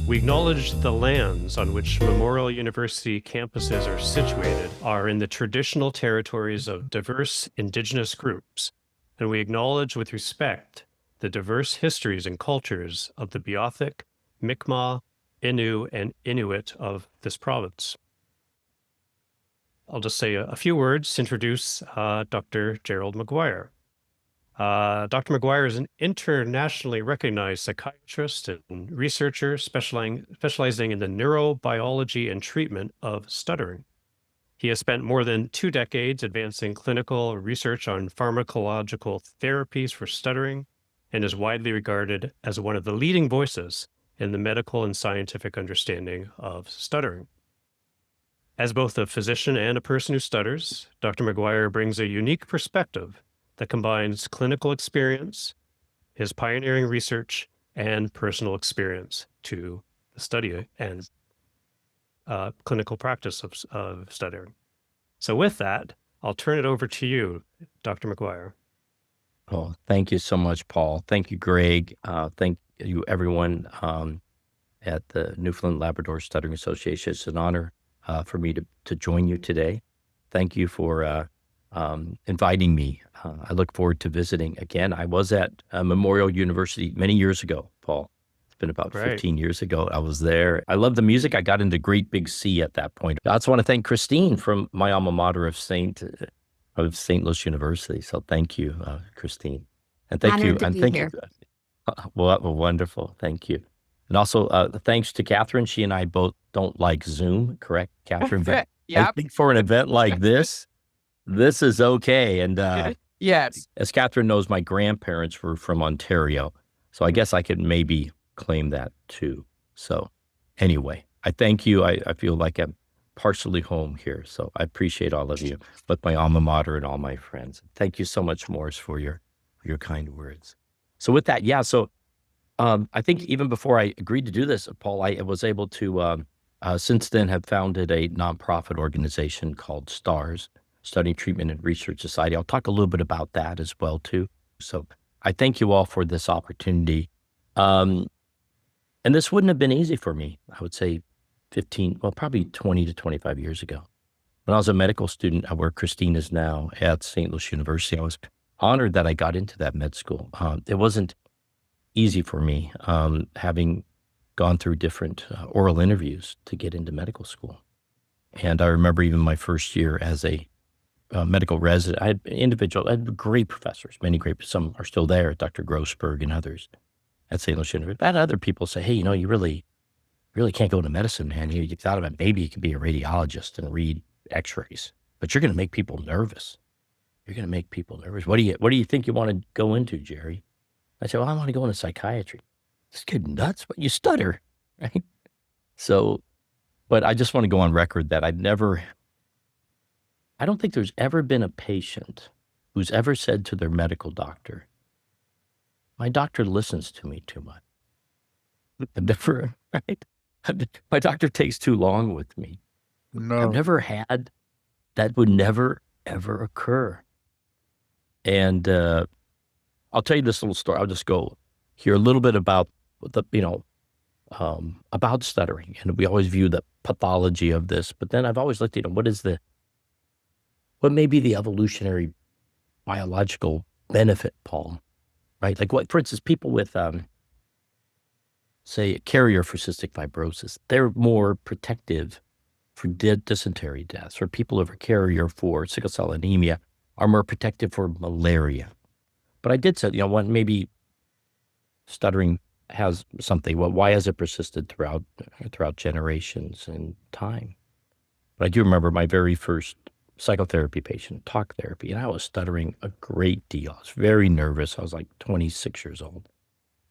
We acknowledge the lands on which Memorial University campuses are situated are in the traditional territories of diverse Indigenous groups, and we acknowledge with respect the diverse histories and cultures of the Beothuk, Mi'kmaq, Innu, and Inuit of this province. I'll just say a few words to introduce Dr. Gerald Maguire. Dr. Maguire is an internationally recognized psychiatrist and researcher specializing in the neurobiology and treatment of stuttering. He has spent more than 2 decades advancing clinical research on pharmacological therapies for stuttering and is widely regarded as one of the leading voices in the medical and scientific understanding of stuttering. As both a physician and a person who stutters, Dr. Maguire brings a unique perspective that combines clinical experience, his pioneering research, and personal experience to the study and clinical practice of stuttering. So with that, I'll turn it over to you, Dr. Maguire. Oh, thank you so much, Paul. Thank you, Greg. Thank you, everyone at the Newfoundland Labrador Stuttering Association. It's an honor for me to join you today. Thank you for inviting me. I look forward to visiting again. I was at Memorial University many years ago, Paul. It's been about 15 years ago. I was there. I love the music. I got into Great Big C at that point. I also want to thank Christine from my alma mater of St. Louis University. So thank you, Christine. And thank Honored you. to And be thank here. you. Well, wonderful. Thank you. And also thanks to Catherine. She and I both don't like Zoom, correct, Catherine? But Yep. I think for an event like this is okay. And Yes. as Catherine knows, my grandparents were from Ontario. So I guess I could maybe claim that too. So anyway, I thank you. I feel like I'm partially home here. So I appreciate all of you, both my alma mater and all my friends. Thank you so much, Morris, for your kind words. So with that, so I think even before I agreed to do this, Paul, I was able to, since then, have founded a nonprofit organization called STARS, Studying Treatment and Research Society. I'll talk a little bit about that as well, too. So I thank you all for this opportunity. And this wouldn't have been easy for me, I would say probably 20 to 25 years ago. When I was a medical student, where Christine is now at St. Louis University, I was honored that I got into that med school. It wasn't easy for me, having gone through different oral interviews to get into medical school. And I remember even my first year as a medical resident, I had great professors, some are still there, Dr. Grossberg and others at St. Louis University. I had other people say, hey, you really can't go into medicine, man. You thought about maybe you could be a radiologist and read x-rays, but you're going to make people nervous. You're going to make people nervous. What do you think you want to go into, Jerry? I said, well, I want to go into psychiatry. This kid nuts, but you stutter, right? So, but I just want to go on record that I don't think there's ever been a patient who's ever said to their medical doctor, my doctor listens to me too much. I've never, right? My doctor takes too long with me. No. I've never had, that would never, ever occur. And I'll tell you this little story. I'll just go hear a little bit about about stuttering. And we always view the pathology of this, but then I've always looked at what may be the evolutionary biological benefit, Paul, right? Like for instance, people with, say, a carrier for cystic fibrosis, they're more protective for dysentery deaths, or people who are carrier for sickle cell anemia are more protective for malaria. But I did say, when maybe stuttering has something, well, why has it persisted throughout generations and time? But I do remember my very first psychotherapy patient, talk therapy, and I was stuttering a great deal. I was very nervous. I was like 26 years old.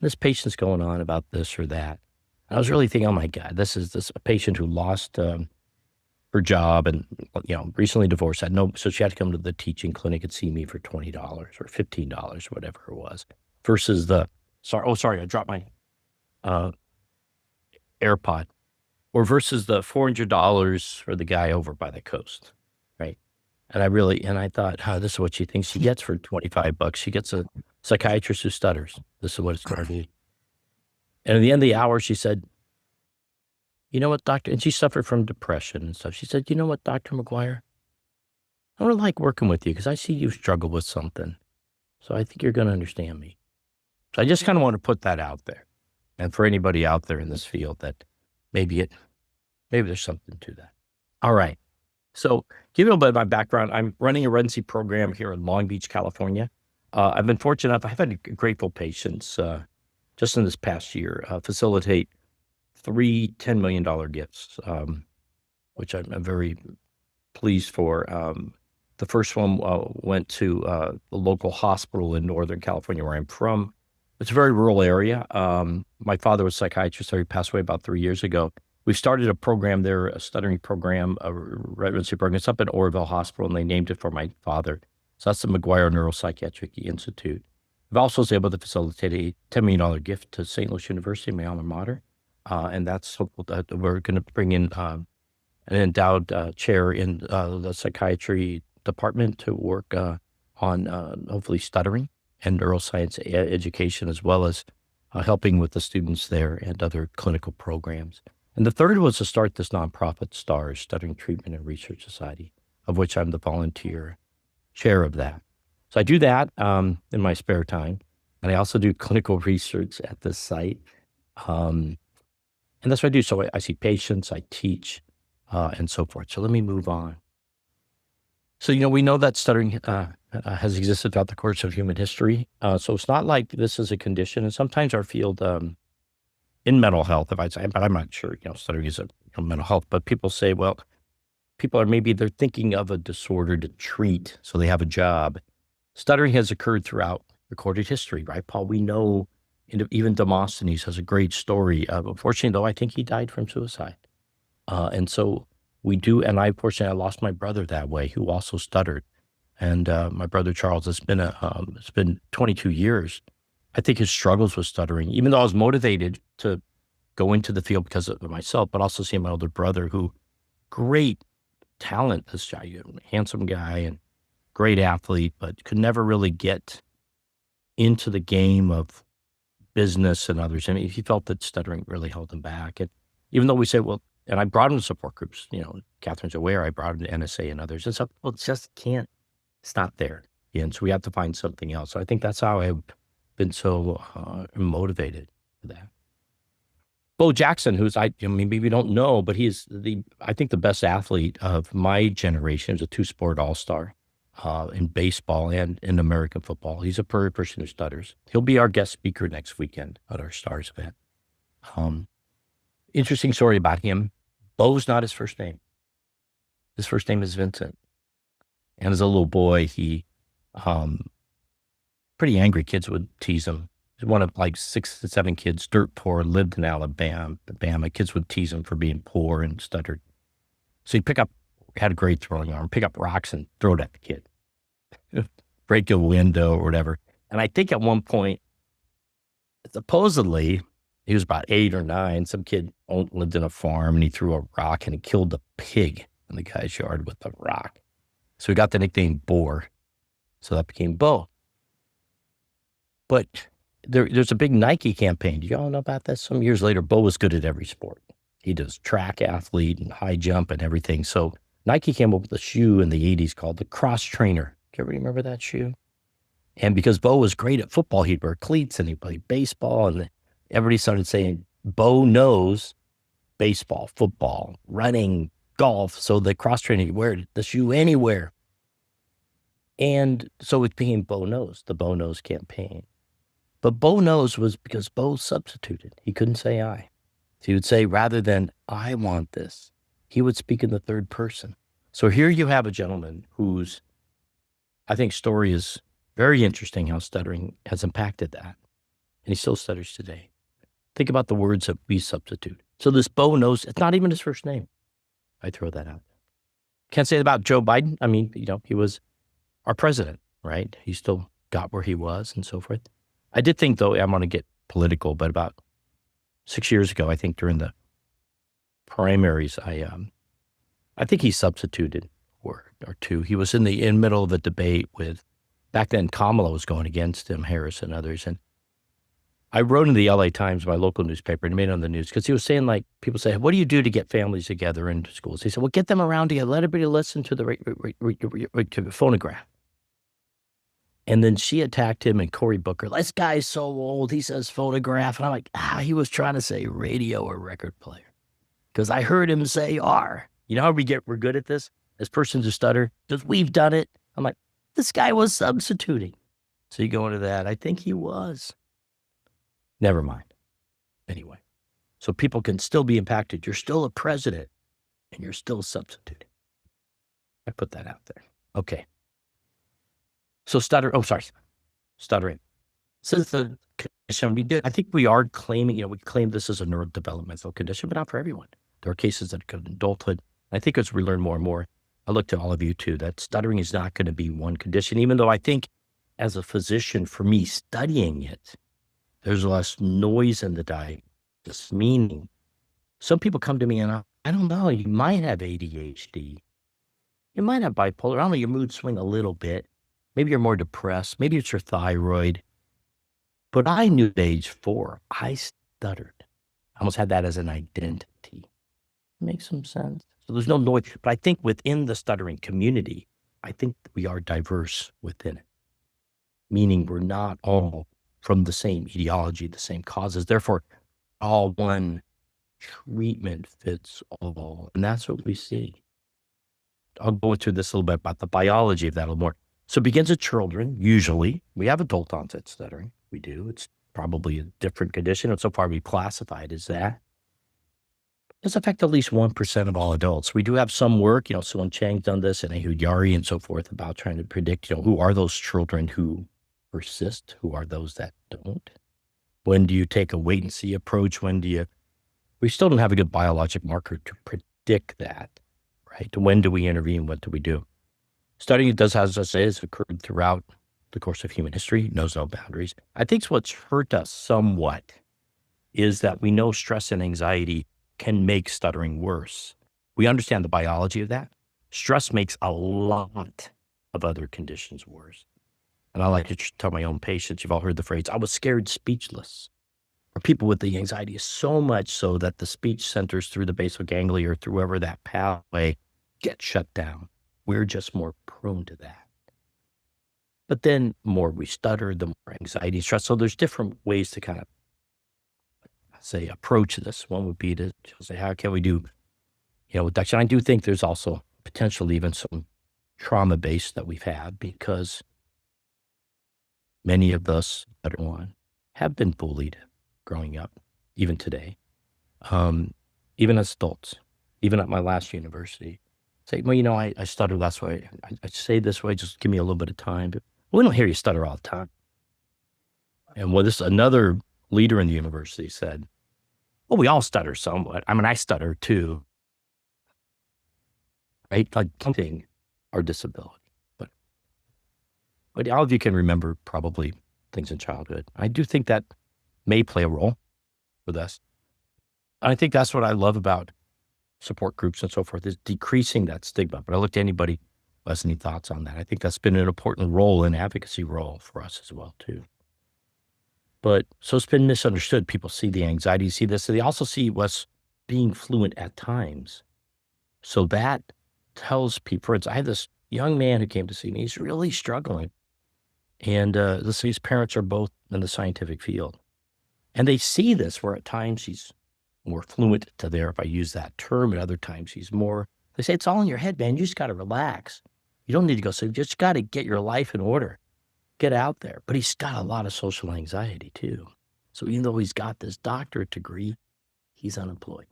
This patient's going on about this or that. And I was really thinking, oh my God, this is a patient who lost her job and, recently divorced, so she had to come to the teaching clinic and see me for $20 or $15, whatever it was, versus sorry, I dropped my AirPod, or versus the $400 for the guy over by the coast, right? And I thought, this is what she thinks she gets for $25. She gets a psychiatrist who stutters. This is what it's going to be. And at the end of the hour, she said, you know what, doctor, and she suffered from depression and stuff. She said, you know what, Dr. Maguire, I don't like working with you because I see you struggle with something. So I think you're going to understand me. So I just kind of want to put that out there. And for anybody out there in this field that maybe there's something to that. All right. So give you a little bit of my background. I'm running a residency program here in Long Beach, California. I've been fortunate enough. I've had grateful patients just in this past year facilitate 3 $10 million gifts, which I'm very pleased for. The first one went to the local hospital in Northern California, where I'm from. It's a very rural area. My father was a psychiatrist, so he passed away about 3 years ago. We started a program there, a stuttering program, a residency program. It's up at Oroville Hospital, and they named it for my father. So that's the Maguire Neuropsychiatric Institute. I've also was able to facilitate a $10 million gift to St. Louis University, my alma mater. And that's hopeful that we're going to bring in an endowed chair in the psychiatry department to work on hopefully stuttering and neuroscience education, as well as helping with the students there and other clinical programs. And the third was to start this nonprofit, STARS, Stuttering Treatment and Research Society, of which I'm the volunteer chair of that. So I do that in my spare time. And I also do clinical research at the site. And that's what I do. So I see patients, I teach, and so forth. So let me move on. So, we know that stuttering has existed throughout the course of human history. So it's not like this is a condition. And sometimes our field in mental health, if I say, but I'm not sure, stuttering is a mental health, but people say, well, they're thinking of a disorder to treat, so they have a job. Stuttering has occurred throughout recorded history, right, Paul? We know even Demosthenes has a great story. Unfortunately, though, I think he died from suicide. And so we do, and I lost my brother that way, who also stuttered. And my brother Charles, it's been 22 years. I think his struggles with stuttering, even though I was motivated to go into the field because of myself, but also seeing my older brother, who great talent, this guy, handsome guy and great athlete, but could never really get into the game of business and others. I mean, he felt that stuttering really held him back. And even though we say, well, and I brought him to support groups, Catherine's aware, I brought him to NSA and others, and so, well, it just can't, it's not there. And so we have to find something else. So I think that's how I've been so motivated for that. Bo Jackson, who's, maybe we don't know, but he's I think the best athlete of my generation. He's a 2-sport all-star in baseball and in American football. He's a person who stutters. He'll be our guest speaker next weekend at our STARS event. Interesting story about him. Bo's not his first name. His first name is Vincent. And as a little boy, he, pretty angry kids would tease him. He's one of like 6 to 7 kids, dirt poor, lived in Alabama. Kids would tease him for being poor and stuttered. So he'd had a great throwing arm, pick up rocks and throw it at the kid. Break a window or whatever. And I think at one point, supposedly, he was about 8 or 9. Some kid lived in a farm and he threw a rock and he killed a pig in the guy's yard with the rock. So he got the nickname Boar. So that became Bo. But there's a big Nike campaign. Do y'all know about that? Some years later, Bo was good at every sport. He does track athlete and high jump and everything. So Nike came up with a shoe in the 80s called the Cross Trainer. Do you ever remember that shoe? And because Bo was great at football, he'd wear cleats and he played baseball. And everybody started saying, Bo knows baseball, football, running, golf. So the Cross Trainer, he wear the shoe anywhere. And so it became Bo Knows, the Bo Knows campaign. But Bo Knows was because Bo substituted. He couldn't say I. So he would say, rather than I want this, he would speak in the third person. So here you have a gentleman whose, I think, story is very interesting, how stuttering has impacted that. And he still stutters today. Think about the words that we substitute. So this Bo Knows, it's not even his first name. I throw that out. Can't say that about Joe Biden. I mean, he was our president, right? He still got where he was and so forth. I did think, though, I'm going to get political, but about 6 years ago, I think during the primaries, I think he substituted or two. He was in the middle of a debate with, back then Kamala was going against him, Harris and others. And I wrote in the LA Times, my local newspaper, and made it on the news because he was saying, like, people say, what do you do to get families together into schools? He said, well, get them around together. Let everybody listen to to the phonograph. And then she attacked him and Cory Booker. This guy's so old. He says phonograph. And I'm like, he was trying to say radio or record player. Because I heard him say R. You know how we're good at this as persons who stutter? Because we've done it. I'm like, this guy was substituting. So you go into that. I think he was. Never mind. Anyway, so people can still be impacted. You're still a president and you're still substituting. I put that out there. Okay. So stuttering. Since the condition we did, I think we are claiming, we claim this as a neurodevelopmental condition, but not for everyone. There are cases that go to adulthood. I think as we learn more and more, I look to all of you too, that stuttering is not going to be one condition, even though I think as a physician, for me, studying it, there's less noise in the diagnosis, meaning some people come to me and I don't know, you might have ADHD. You might have bipolar. I don't know, your mood swing a little bit. Maybe you're more depressed. Maybe it's your thyroid. But I knew at age 4, I stuttered. I almost had that as an identity. Makes some sense. So there's no noise. But I think within the stuttering community, I think we are diverse within it. Meaning we're not all from the same etiology, the same causes. Therefore, all one treatment fits all. And that's what we see. I'll go into this a little bit about the biology of that a little more. So it begins with children, usually. We have adult onset stuttering. We do. It's probably a different condition. And so far we classify it as that. It does affect at least 1% of all adults. We do have some work, Suan Chang's done this and Ehud Yari and so forth about trying to predict, who are those children who persist? Who are those that don't? When do you take a wait and see approach? We still don't have a good biologic marker to predict that, right? When do we intervene? What do we do? Studying does, as I say, has occurred throughout the course of human history, knows no boundaries. I think what's hurt us somewhat is that we know stress and anxiety can make stuttering worse. We understand the biology of that. Stress makes a lot of other conditions worse. And I like to tell my own patients, you've all heard the phrase, I was scared speechless. Or people with the anxiety is so much so that the speech centers through the basal ganglia or through wherever that pathway get shut down. We're just more prone to that. But then more we stutter, the more anxiety and stress. So there's different ways to kind of say approach this. One would be to say, how can we do, reduction? I do think there's also potentially even some trauma-based that we've had because many of us that are on have been bullied growing up, even today, even as adults, even at my last university. Say, well, I stutter that's way. I say this way, just give me a little bit of time. But we don't hear you stutter all the time. And another leader in the university said, well, we all stutter somewhat. I mean, I stutter too. Right? Like something our disability. But all of you can remember probably things in childhood. I do think that may play a role with us. And I think that's what I love about support groups and so forth, is decreasing that stigma. But I look to anybody who has any thoughts on that. I think that's been an important role, an advocacy role for us as well, too. But so it's been misunderstood. People see the anxiety, see this. So they also see us being fluent at times. So that tells people, for instance, I had this young man who came to see me. He's really struggling. And his parents are both in the scientific field. And they see this where at times he's more fluent to there, if I use that term, and other times he's more, they say, it's all in your head, man. You just got to relax. You don't need to go. So you just got to get your life in order. Get out there. But he's got a lot of social anxiety too. So even though he's got this doctorate degree, he's unemployed.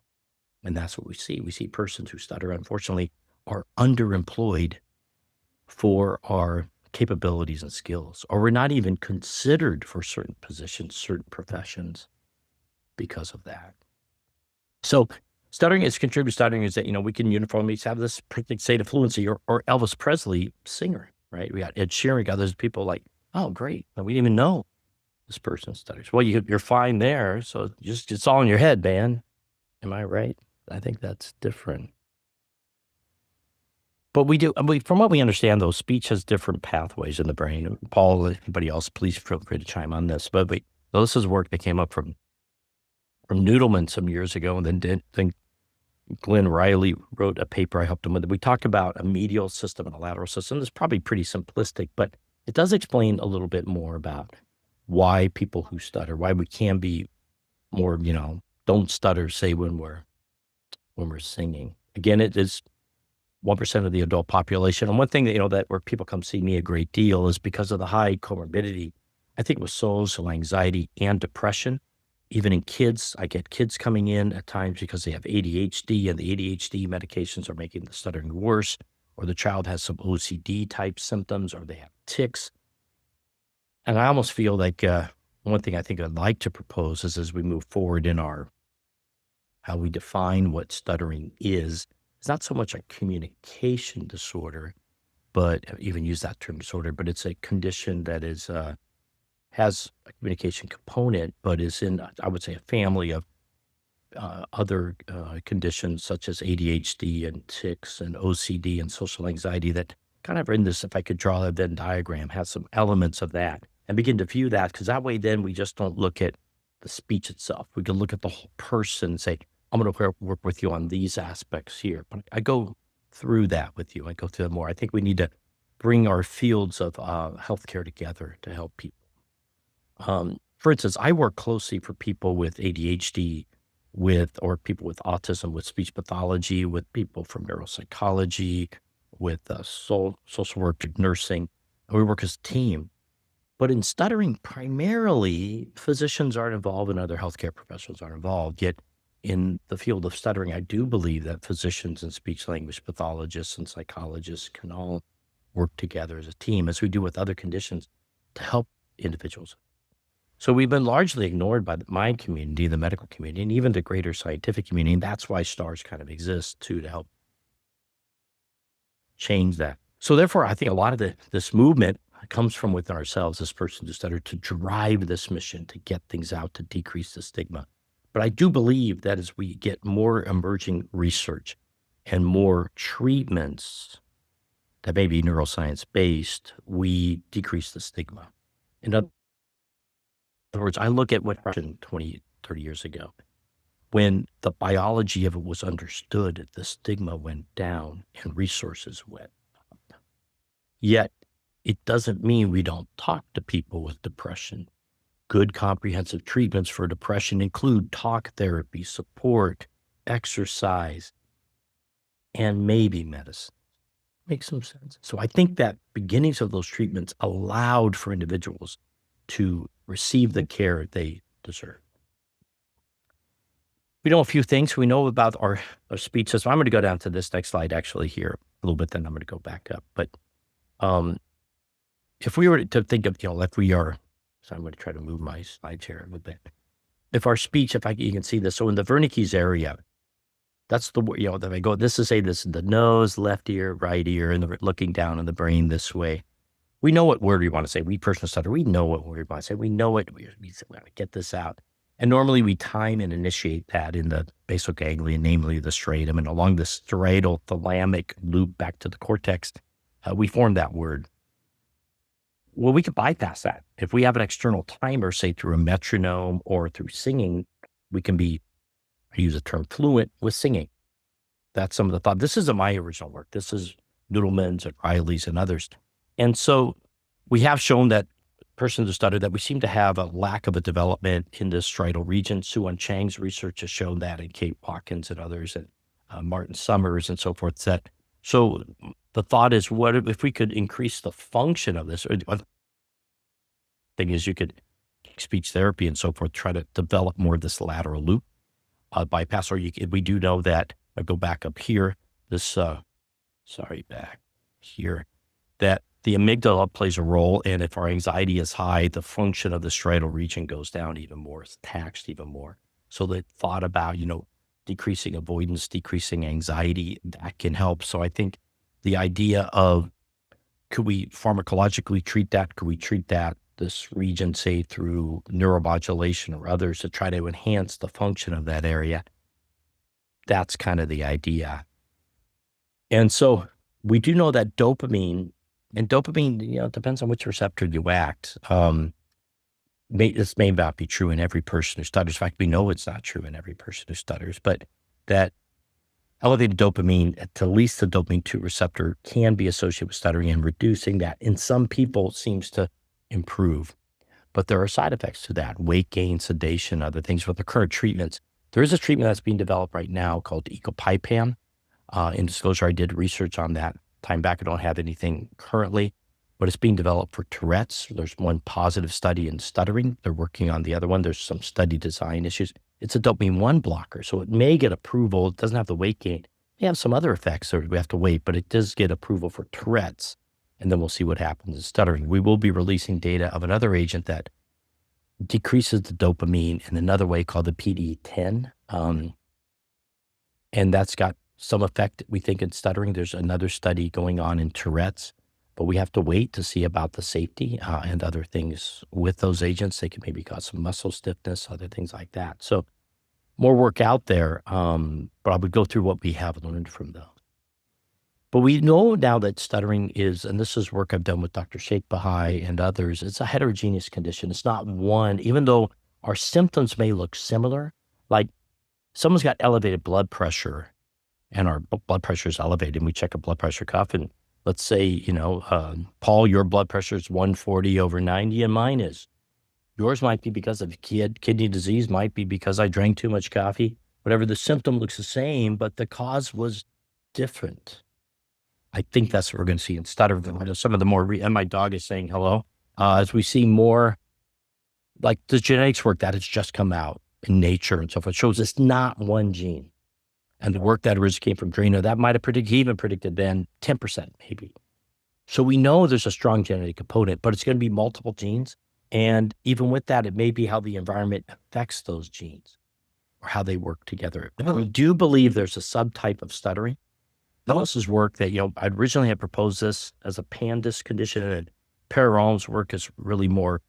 And that's what we see. We see persons who stutter, unfortunately, are underemployed for our capabilities and skills, or we're not even considered for certain positions, certain professions because of that. So stuttering is contributing. Stuttering is that, we can uniformly have this perfect state of fluency, or Elvis Presley singer, right? We got Ed Sheeran, we got those people like, oh, great. We didn't even know this person stutters. Well, you're fine there. So it's all in your head, man. Am I right? I think that's different. But from what we understand, though, speech has different pathways in the brain. Paul, anybody else, please feel free to chime on this. But So this is work that came up from Noodleman some years ago, and then Glenn Riley wrote a paper I helped him with. We talked about a medial system and a lateral system. It's probably pretty simplistic, but it does explain a little bit more about why people who stutter, why we can be more, don't stutter, say when we're singing. Again, it is 1% of the adult population. And one thing that, that where people come see me a great deal is because of the high comorbidity, I think with social anxiety and depression. Even in kids, I get kids coming in at times because they have ADHD and the ADHD medications are making the stuttering worse, or the child has some OCD type symptoms, or they have tics. And I almost feel like one thing I think I'd like to propose is as we move forward in how we define what stuttering is, it's not so much a communication disorder, but even use that term disorder, but it's a condition that is has a communication component, but is in, I would say, a family of other conditions such as ADHD and tics and OCD and social anxiety that kind of are in this, if I could draw a Venn diagram, has some elements of that and begin to view that, because that way then we just don't look at the speech itself. We can look at the whole person and say, I'm going to work with you on these aspects here. But I go through that with you. I go through it more. I think we need to bring our fields of healthcare together to help people. For instance, I work closely for people with ADHD, or people with autism, with speech pathology, with people from neuropsychology, with social work, nursing. And we work as a team. But in stuttering, primarily, physicians aren't involved and other healthcare professionals aren't involved. Yet in the field of stuttering, I do believe that physicians and speech language pathologists and psychologists can all work together as a team, as we do with other conditions, to help individuals. So we've been largely ignored by my community, the medical community, and even the greater scientific community. And that's why STARS kind of exists too, to help change that. So therefore, I think a lot of this movement comes from within ourselves, this person who stuttered, to drive this mission, to get things out, to decrease the stigma. But I do believe that as we get more emerging research and more treatments that may be neuroscience-based, we decrease the stigma. In other words, I look at what happened 20, 30 years ago. When the biology of it was understood, the stigma went down and resources went up. Yet, it doesn't mean we don't talk to people with depression. Good comprehensive treatments for depression include talk therapy, support, exercise, and maybe medicine. Makes some sense. So I think that beginnings of those treatments allowed for individuals to receive the care they deserve. We know a few things. We know about our speech system. I'm going to go down to this next slide actually here a little bit, then I'm going to go back up. But if we were to think of, if we are, so I'm going to try to move my slide chair a little bit. If our speech, you can see this. So in the Wernicke's area, that's the, that I go, this is the nose, left ear, right ear, and looking down in the brain this way. We know what word we want to say. We personal stutter, we know what word we want to say. We know it. We want to get this out. And normally we time and initiate that in the basal ganglia, namely the striatum, and along the striatal thalamic loop back to the cortex, we form that word. Well, we could bypass that. If we have an external timer, say through a metronome or through singing, we can be, I use the term, fluent with singing. That's some of the thought. This isn't my original work. This is Noodleman's and Riley's and others. And so we have shown that persons who stutter, that we seem to have a lack of a development in this striatal region. Sue-An Chang's research has shown that, and Kate Watkins and others, and Martin Summers and so forth. So the thought is, what if we could increase the function of this? One thing is, you could speech therapy and so forth, try to develop more of this lateral loop bypass, or we do know that, I go back up here, back here, that the amygdala plays a role, and if our anxiety is high, the function of the striatal region goes down even more, it's taxed even more. So the thought about, decreasing avoidance, decreasing anxiety, that can help. So I think the idea of, could we pharmacologically treat that? Could we treat this region, say, through neuromodulation or others, to try to enhance the function of that area? That's kind of the idea. And so we do know that dopamine, it depends on which receptor you act. this may not be true in every person who stutters. In fact, we know it's not true in every person who stutters, but that elevated dopamine, at least the dopamine 2 receptor, can be associated with stuttering, and reducing that in some people seems to improve. But there are side effects to that: weight gain, sedation, other things. With the current treatments, there is a treatment that's being developed right now called ecopipam. In disclosure, I did research on that time back. I don't have anything currently, but it's being developed for Tourette's. There's one positive study in stuttering. They're working on the other one. There's some study design issues. It's a dopamine 1 blocker, so it may get approval. It doesn't have the weight gain. It may have some other effects, so we have to wait, but it does get approval for Tourette's, and then we'll see what happens in stuttering. We will be releasing data of another agent that decreases the dopamine in another way called the PDE10, and that's got some effect, we think, in stuttering. There's another study going on in Tourette's, but we have to wait to see about the safety and other things with those agents. They can maybe cause some muscle stiffness, other things like that. So more work out there, but I would go through what we have learned from those. But we know now that stuttering is, and this is work I've done with Dr. Sheikh Bahai and others, it's a heterogeneous condition. It's not one, even though our symptoms may look similar, like someone's got elevated blood pressure and our blood pressure is elevated, and we check a blood pressure cuff, and let's say, Paul, your blood pressure is 140/90 and mine is. Yours might be because of kidney disease, might be because I drank too much coffee. Whatever, the symptom looks the same, but the cause was different. I think that's what we're going to see in stutter. Some of the more, and my dog is saying hello, as we see more, like the genetics work that has just come out in Nature and so forth, shows it's not one gene. And the work that originally came from Drano, that might have predicted, he even predicted then 10% maybe. So we know there's a strong genetic component, but it's going to be multiple genes. And even with that, it may be how the environment affects those genes or how they work together. We do believe there's a subtype of stuttering. Ellis's work that, I originally had proposed this as a PANDAS condition, and Perron's work has really more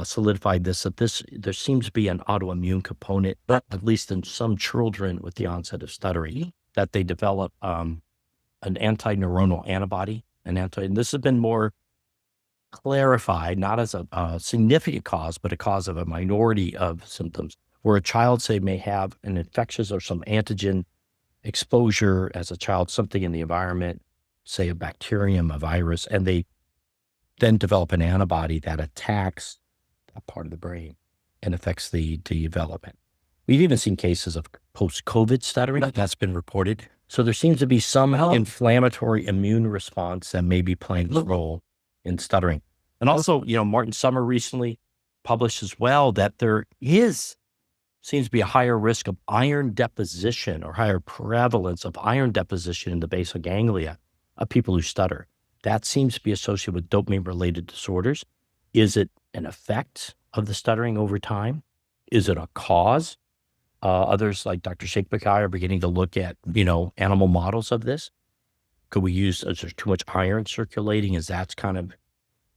solidified this, that there seems to be an autoimmune component, at least in some children with the onset of stuttering, that they develop an anti-neuronal antibody, and this has been more clarified, not as a significant cause, but a cause of a minority of symptoms, where a child, say, may have an infectious or some antigen exposure as a child, something in the environment, say a bacterium, a virus, and they then develop an antibody that attacks that part of the brain and affects the development. We've even seen cases of post-COVID stuttering that's been reported. So there seems to be some inflammatory immune response that may be playing a role in stuttering. And also, Martin Summer recently published as well that there seems to be a higher risk of iron deposition or higher prevalence of iron deposition in the basal ganglia of people who stutter. That seems to be associated with dopamine-related disorders. Is it an effect of the stuttering over time? Is it a cause? Others like Dr. Sheikh Bahai are beginning to look at, animal models of this. Could we is there too much iron circulating?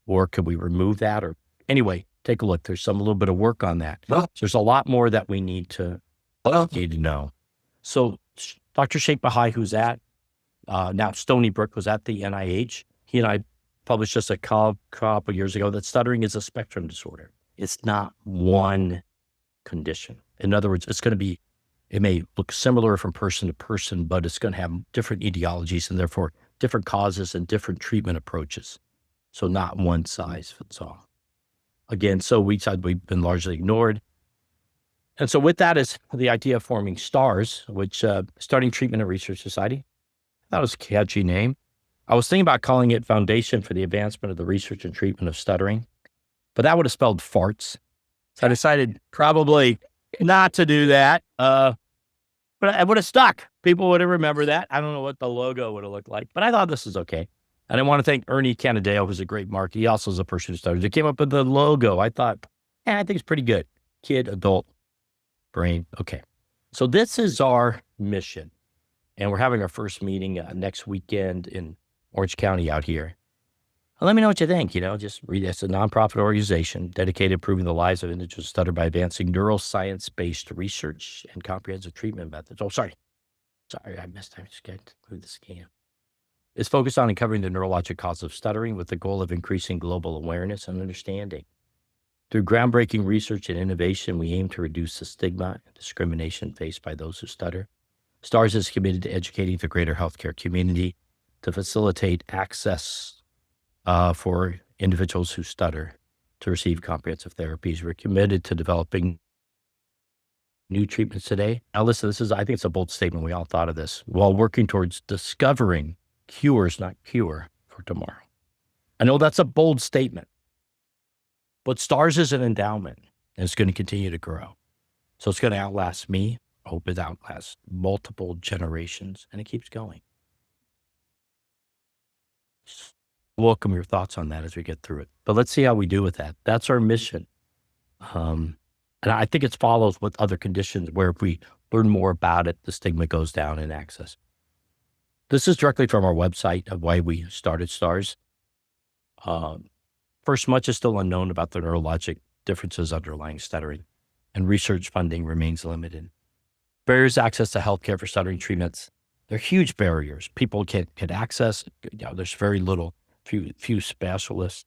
Or could we remove that? Or anyway, take a look. There's a little bit of work on that. There's a lot more that we need to know. So Dr. Sheikh Bahai, who's at now Stony Brook, was at the NIH. He and I published just a couple of years ago that stuttering is a spectrum disorder. It's not one condition. In other words, it may look similar from person to person, but it's going to have different etiologies and therefore different causes and different treatment approaches. So not one size fits all. Again, so we've been largely ignored. And so with that is the idea of forming STARS, which Starting Treatment and Research Society. That was a catchy name. I was thinking about calling it Foundation for the Advancement of the Research and Treatment of Stuttering, but that would have spelled farts. So I decided probably not to do that. But I would have stuck. People would have remembered that. I don't know what the logo would have looked like, but I thought this is okay. And I want to thank Ernie Canadeo, who's a great marketer. He also is a person who started. He came up with the logo. I thought, I think it's pretty good. Kid, adult, brain. Okay. So this is our mission. And we're having our first meeting next weekend in Orange County out here. Well, let me know what you think. Just read. It's a nonprofit organization dedicated to improving the lives of individuals with stutter by advancing neuroscience-based research and comprehensive treatment methods. Oh, sorry, I missed. I just got through the scan. It's focused on uncovering the neurologic cause of stuttering with the goal of increasing global awareness and understanding. Through groundbreaking research and innovation, we aim to reduce the stigma and discrimination faced by those who stutter. STARS is committed to educating the greater healthcare community to facilitate access for individuals who stutter to receive comprehensive therapies. We're committed to developing new treatments today. Now, listen, I think it's a bold statement. We all thought of this while working towards discovering cures, not cure, for tomorrow. I know that's a bold statement, but STARS is an endowment and it's going to continue to grow. So it's going to outlast me. I hope it outlasts multiple generations, and it keeps going. Welcome your thoughts on that as we get through it. But let's see how we do with that. That's our mission. And I think it follows with other conditions where if we learn more about it, the stigma goes down in access. This is directly from our website of why we started STARS. First, much is still unknown about the neurologic differences underlying stuttering, and research funding remains limited. Barriers to access to healthcare for stuttering treatments, they're huge barriers. People can't get access. There's very few specialists.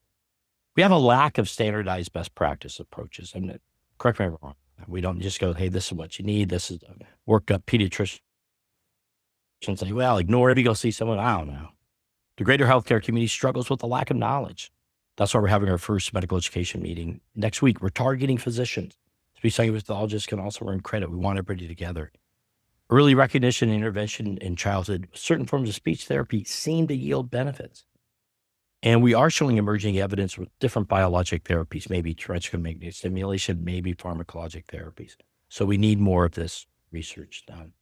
We have a lack of standardized best practice approaches. And correct me if I'm wrong. We don't just go, hey, this is what you need. This is a workup. Pediatricians say, well, ignore it. If you go see someone, I don't know. The greater healthcare community struggles with the lack of knowledge. That's why we're having our first medical education meeting next week. We're targeting physicians. Speech language pathologists can also earn credit. We want everybody together. Early recognition and intervention in childhood, certain forms of speech therapy seem to yield benefits. And we are showing emerging evidence with different biologic therapies, maybe electromagnetic stimulation, maybe pharmacologic therapies. So we need more of this research done.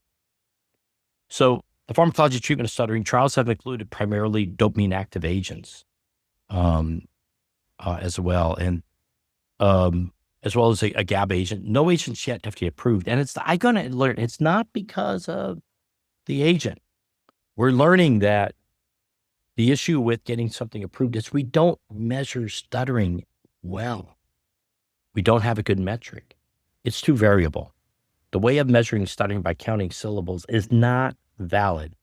So the pharmacology treatment of stuttering trials have included primarily dopamine active agents as well, and as well as a GABA agent. No agents yet FDA approved. And I'm going to learn, it's not because of the agent. We're learning that the issue with getting something approved is we don't measure stuttering well. We don't have a good metric. It's too variable. The way of measuring stuttering by counting syllables is not valid.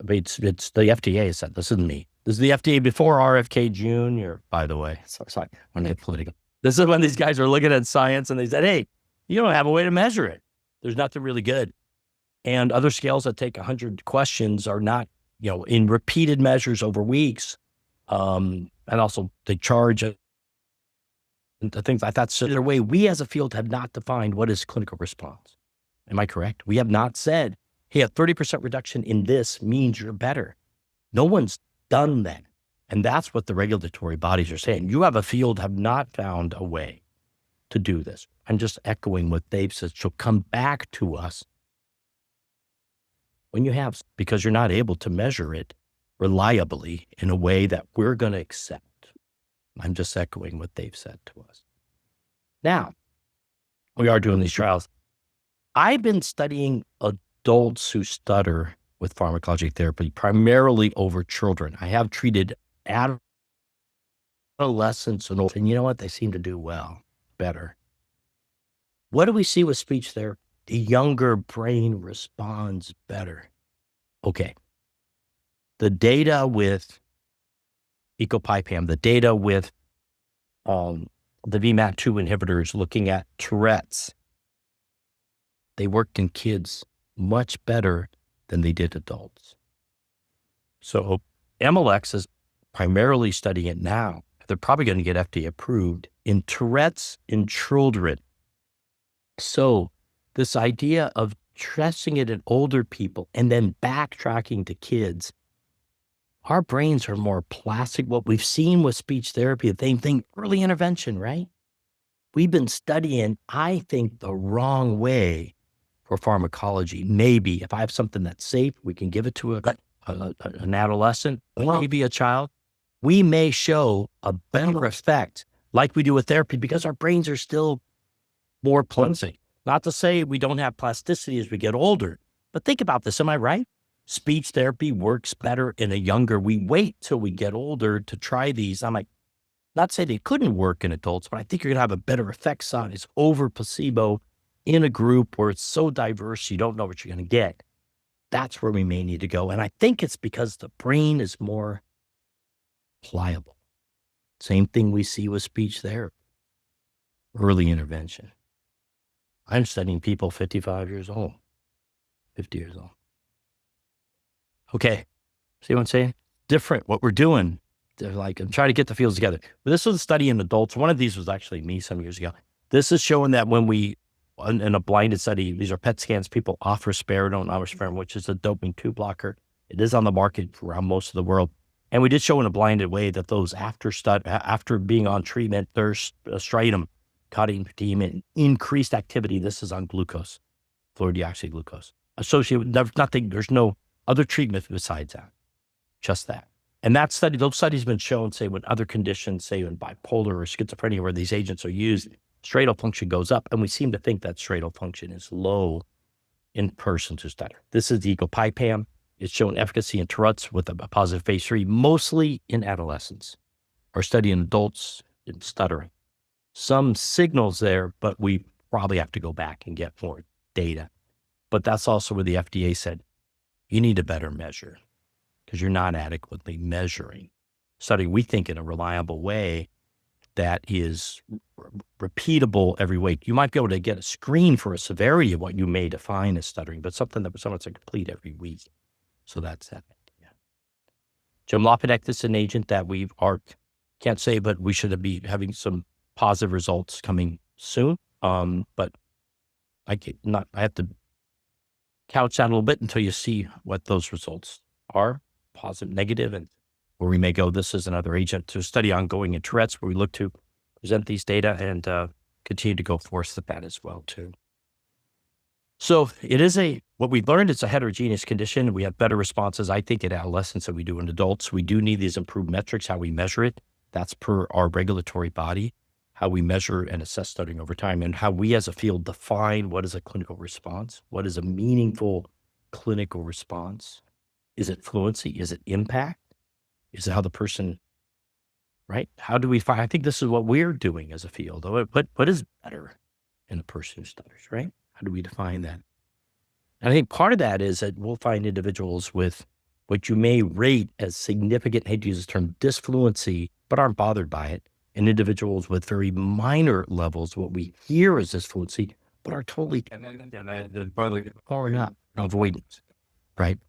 It's the FDA said, this isn't me. This is the FDA before RFK Jr., by the way. Sorry, when they political. This is when these guys are looking at science and they said, hey, you don't have a way to measure it. There's nothing really good. And other scales that take 100 questions are not, in repeated measures over weeks. And also they charge things like that. So either way, we as a field have not defined what is clinical response. Am I correct? We have not said, hey, a 30% reduction in this means you're better. No one's done that. And that's what the regulatory bodies are saying. You have a field have not found a way to do this. I'm just echoing what they've said. So come back to us when you have, because you're not able to measure it reliably in a way that we're going to accept. I'm just echoing what they've said to us. Now, we are doing these trials. I've been studying adults who stutter with pharmacologic therapy, primarily over children. I have treated adolescents and old, and you know what? They seem to do better. What do we see with speech therapy? The younger brain responds better. Okay. The data with ecopipam, the data with the VMAT2 inhibitors looking at Tourette's, they worked in kids much better than they did adults. So MLX is primarily studying it now. They're probably going to get FDA approved in Tourette's in children. So this idea of testing it in older people and then backtracking to kids, our brains are more plastic. What we've seen with speech therapy, the same thing, early intervention, right? We've been studying, I think, the wrong way for pharmacology. Maybe if I have something that's safe, we can give it to an adolescent, maybe a child. We may show a better effect like we do with therapy because our brains are still more plastic. Not to say we don't have plasticity as we get older, but think about this. Am I right? Speech therapy works better in a younger. We wait till we get older to try these. I'm like, not to say they couldn't work in adults, but I think you're going to have a better effect size over placebo in a group where it's so diverse, you don't know what you're going to get. That's where we may need to go. And I think it's because the brain is more pliable. Same thing we see with speech therapy. early intervention. I'm studying people 55 years old, 50 years old. Okay, see what I'm saying? Different, what we're doing. They're like, I'm trying to get the fields together. But this was a study in adults. One of these was actually me some years ago. This is showing that when we, in a blinded study, these are PET scans, people off risperidone, which is a dopamine 2 blocker. It is on the market around most of the world. And we did show in a blinded way that those after being on treatment, there's striatum, codeine, and increased activity. This is on glucose, fluorodeoxyglucose. Associated with nothing, there's no other treatment besides that, just that. And that study, those studies have been shown, say, when other conditions, say in bipolar or schizophrenia, where these agents are used, striatal function goes up. And we seem to think that striatal function is low in persons who stutter. This is the ecopipam. It's shown efficacy in Tourette's with a positive phase 3, mostly in adolescents. Our study in adults in stuttering. Some signals there, but we probably have to go back and get more data. But that's also where the FDA said, you need a better measure because you're not adequately measuring. Studying, we think, in a reliable way that is repeatable every week. You might be able to get a screen for a severity of what you may define as stuttering, but something that someone's to complete every week. So that's that. Yeah. Gemlopidec is an agent that can't say, but we should be having some positive results coming soon. But I have to couch that a little bit until you see what those results are, positive, negative, and where we may go. This is another agent to study ongoing in Tourette's, where we look to present these data and continue to go forth with that as well too. So it is what we've learned, it's a heterogeneous condition. We have better responses, I think, in adolescents than we do in adults. We do need these improved metrics, how we measure it. That's per our regulatory body, how we measure and assess stuttering over time, and how we as a field define what is a clinical response, what is a meaningful clinical response. Is it fluency? Is it impact? Is it how the person, right? How do we find, I think this is what we're doing as a field. What is better in a person who stutters, right? How do we define that? And I think part of that is that we'll find individuals with what you may rate as significant, I hate to use this term, disfluency, but aren't bothered by it. And individuals with very minor levels, what we hear as disfluency, but are totally avoidance, right?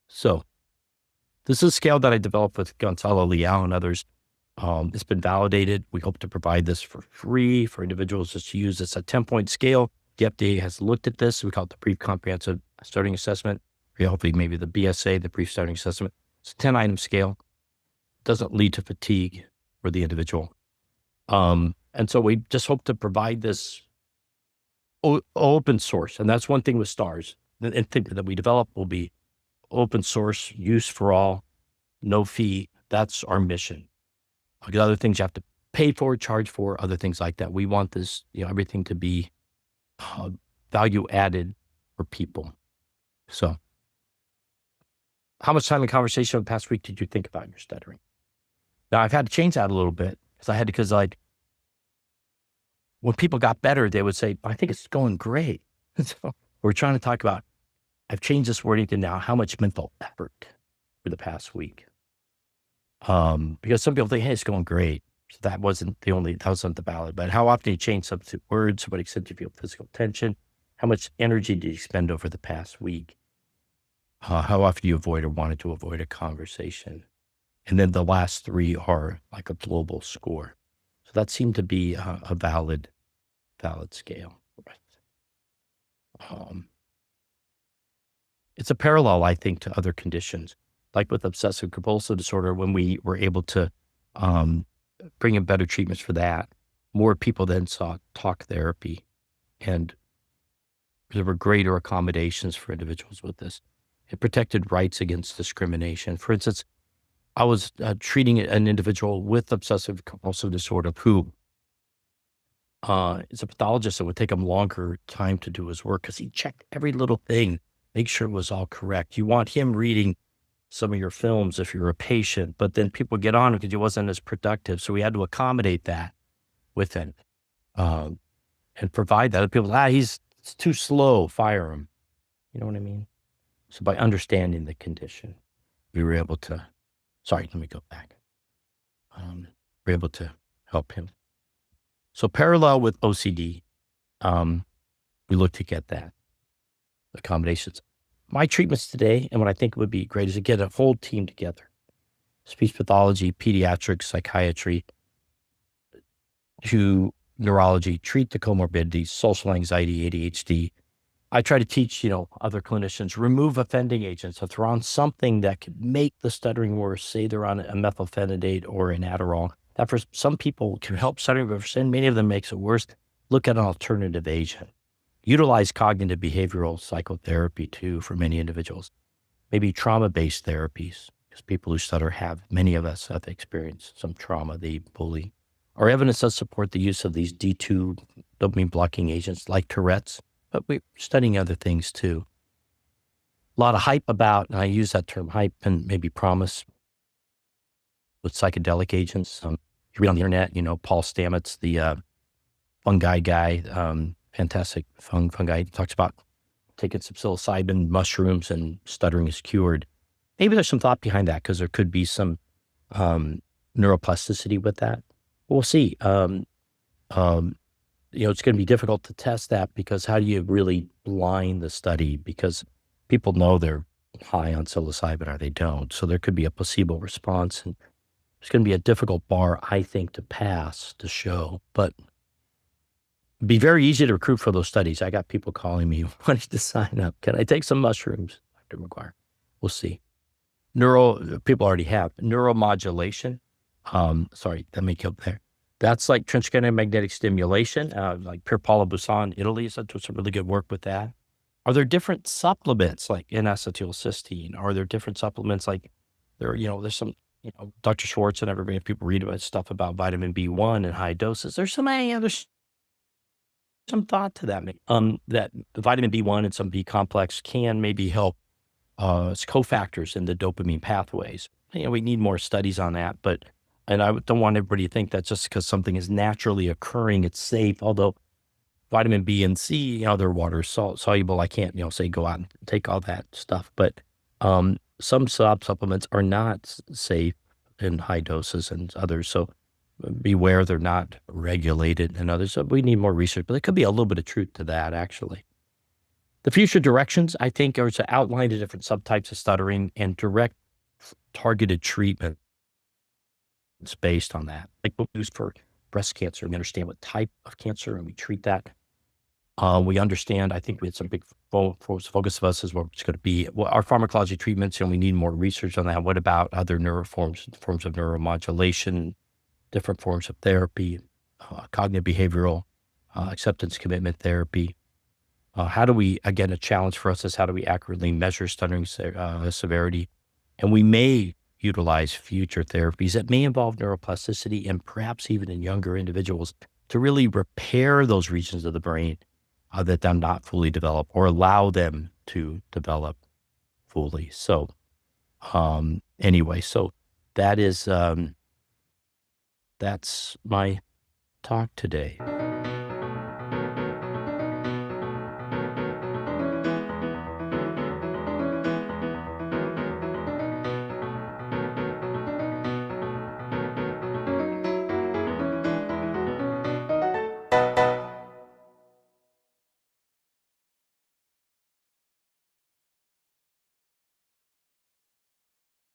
So this is a scale that I developed with Gonzalo Leal and others. It's been validated. We hope to provide this for free for individuals just to use. It's a 10-point scale. The FDA has looked at this. We call it the Brief Comprehensive Stuttering Assessment. Hopefully maybe the BSA, the Brief Stuttering Assessment. It's a 10-item scale. Doesn't lead to fatigue for the individual. And so we just hope to provide this open source. And that's one thing with STARS. And thing that we develop will be open source, use for all, no fee. That's our mission. Other things you have to pay for, charge for, other things like that. We want this, everything to be value added for people. So how much time in conversation over the past week did you think about your stuttering? Now I've had to change that a little bit because when people got better, they would say, I think it's going great. So we're trying to talk about, I've changed this wording to now how much mental effort for the past week. Because some people think, hey, it's going great. So that wasn't the ballot, but how often you change substitute words, to what extent you feel physical tension, how much energy did you spend over the past week? How often you avoid or wanted to avoid a conversation? And then the last three are like a global score. So that seemed to be a valid scale. Right. It's a parallel, I think, to other conditions, like with obsessive compulsive disorder, when we were able to bring in better treatments for that. More people then sought talk therapy, and there were greater accommodations for individuals with this. It protected rights against discrimination. For instance, I was treating an individual with obsessive compulsive disorder who is a pathologist. It would take him longer time to do his work because he checked every little thing, make sure it was all correct. You want him reading some of your films if you're a patient, but then people get on because he wasn't as productive. So we had to accommodate that with him and provide that. People, it's too slow, fire him. You know what I mean? So by understanding the condition, we were able to, let me go back. We're able to help him. So parallel with OCD, we look to get that accommodations. My treatments today, and what I think would be great, is to get a whole team together: speech pathology, pediatrics, psychiatry, to neurology, treat the comorbidities, social anxiety, ADHD. I try to teach, other clinicians, remove offending agents. If they're on something that could make the stuttering worse, say they're on a methylphenidate or an Adderall, that for some people can help stuttering, but for many of them makes it worse. Look at an alternative agent. Utilize cognitive behavioral psychotherapy too for many individuals. Maybe trauma-based therapies, because people who stutter many of us have experienced some trauma, they bully. Or evidence does support the use of these D2 dopamine blocking agents like Tourette's, but we're studying other things too. A lot of hype about, and I use that term hype and maybe promise, with psychedelic agents. You read on the internet, Paul Stamets, the fungi guy, fantastic fungi, talks about taking some psilocybin mushrooms and stuttering is cured. Maybe there's some thought behind that, because there could be some neuroplasticity with that. We'll see. It's going to be difficult to test that, because how do you really blind the study? Because people know they're high on psilocybin or they don't. So there could be a placebo response, and it's going to be a difficult bar, I think, to pass, to show. But it'd be very easy to recruit for those studies. I got people calling me wanting to sign up. Can I take some mushrooms, Dr. Maguire? We'll see. People already have neuromodulation. That may kill there. That's like transcranial magnetic stimulation, like Pierpaolo Busan, Italy has done some really good work with that. Are there different supplements like N-acetylcysteine? Are there different supplements like there's some, Dr. Schwartz and everybody, people read about stuff about vitamin B1 and high doses. There's some thought to that. That the vitamin B1 and some B complex can maybe help as cofactors in the dopamine pathways. We need more studies on that, and I don't want everybody to think that just because something is naturally occurring, it's safe. Although vitamin B and C, they're water soluble. I can't, say go out and take all that stuff. But some supplements are not safe in high doses, and others. So beware, they're not regulated, and others. So we need more research, but there could be a little bit of truth to that, actually. The future directions, I think, are to outline the different subtypes of stuttering and direct targeted treatment. It's based on that. Like what we use for breast cancer, we understand what type of cancer and we treat that. We understand, I think we had some big focus of us is what it's going to be. Well, our pharmacology treatments, we need more research on that. What about other forms of neuromodulation, different forms of therapy, cognitive behavioral, acceptance commitment therapy? How do we, again, a challenge for us is how do we accurately measure stuttering severity? And we may utilize future therapies that may involve neuroplasticity and perhaps even in younger individuals to really repair those regions of the brain that they're not fully developed, or allow them to develop fully. So anyway, so that is that's my talk today.